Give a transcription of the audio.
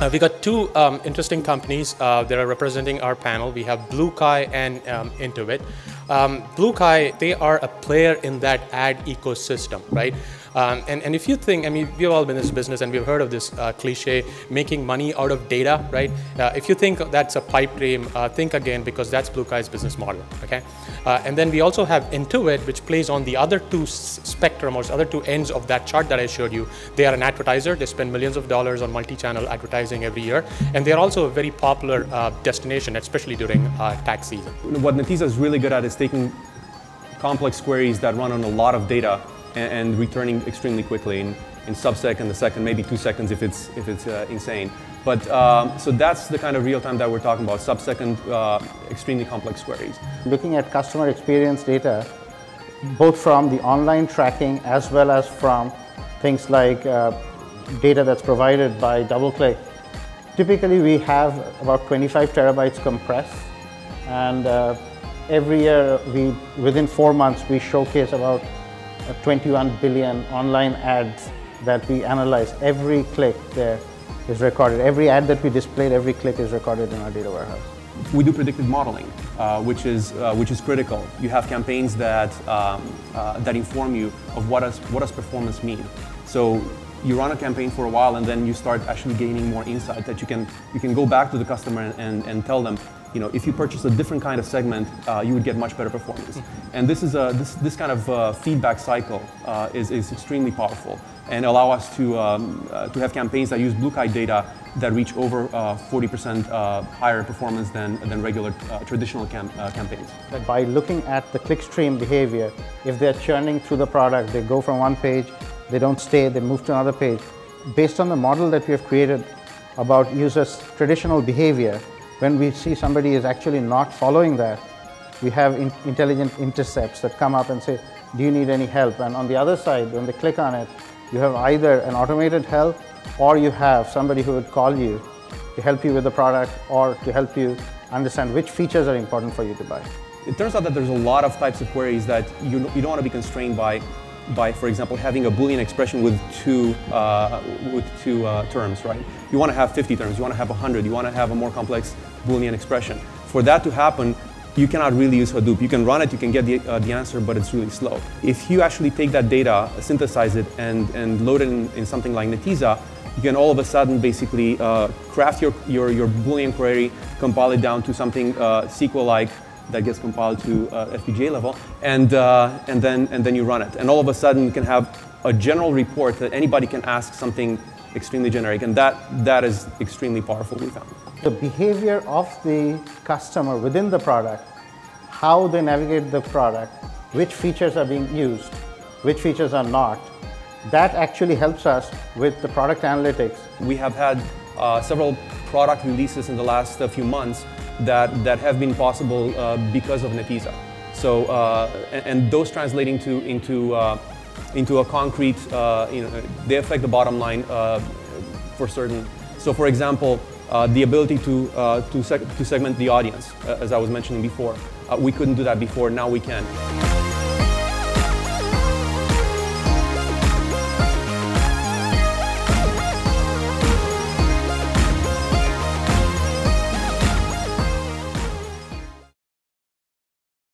We got two interesting companies that are representing our panel. We have BlueKai and Intuit. BlueKai, they are a player in that ad ecosystem, right? And if you think, I mean, we've all been in this business and we've heard of this cliche, making money out of data, right? If you think that's a pipe dream, think again, because that's BlueKai's business model, okay? And then we also have Intuit, which plays on the other two spectrum, or other two ends of that chart that I showed you. They are an advertiser. They spend millions of dollars on multi-channel advertising every year. And they're also a very popular destination, especially during tax season. What Netezza is really good at is taking complex queries that run on a lot of data and returning extremely quickly in sub-second, a second, maybe 2 seconds if it's insane. But so that's the kind of real time that we're talking about, sub-second, extremely complex queries. Looking at customer experience data, both from the online tracking as well as from things like data that's provided by DoubleClick. Typically we have about 25 terabytes compressed, and every year within 4 months we showcase about 21 billion online ads that we analyze. Every click there is recorded. Every ad that we displayed, every click is recorded in our data warehouse. We do predictive modeling, which is critical. You have campaigns that inform you of what does performance mean. So you run a campaign for a while, and then you start actually gaining more insight that you can go back to the customer and tell them, you know, if you purchase a different kind of segment, you would get much better performance. And this kind of feedback cycle is extremely powerful and allow us to have campaigns that use BlueKai data that reach over 40% higher performance than regular traditional campaigns. By looking at the clickstream behavior, if they're churning through the product, they go from one page, they don't stay, they move to another page. Based on the model that we have created about users' traditional behavior, when we see somebody is actually not following that, we have intelligent intercepts that come up and say, do you need any help? And on the other side, when they click on it, you have either an automated help, or you have somebody who would call you to help you with the product or to help you understand which features are important for you to buy. It turns out that there's a lot of types of queries that you don't want to be constrained by, for example, having a Boolean expression with two terms, right? You want to have 50 terms, you want to have 100, you want to have a more complex Boolean expression. For that to happen, you cannot really use Hadoop. You can run it, you can get the answer, but it's really slow. If you actually take that data, synthesize it, and load it in something like Netezza, you can all of a sudden basically craft your Boolean query, compile it down to something SQL-like that gets compiled to FPGA level, and then you run it. And all of a sudden you can have a general report that anybody can ask something extremely generic, and that is extremely powerful, we found. The behavior of the customer within the product, how they navigate the product, which features are being used, which features are not, that actually helps us with the product analytics. We have had several product releases in the last few months that have been possible because of Netezza. So, and those translating into a concrete, they affect the bottom line for certain. So, for example, the ability to segment the audience, as I was mentioning before. We couldn't do that before, now we can.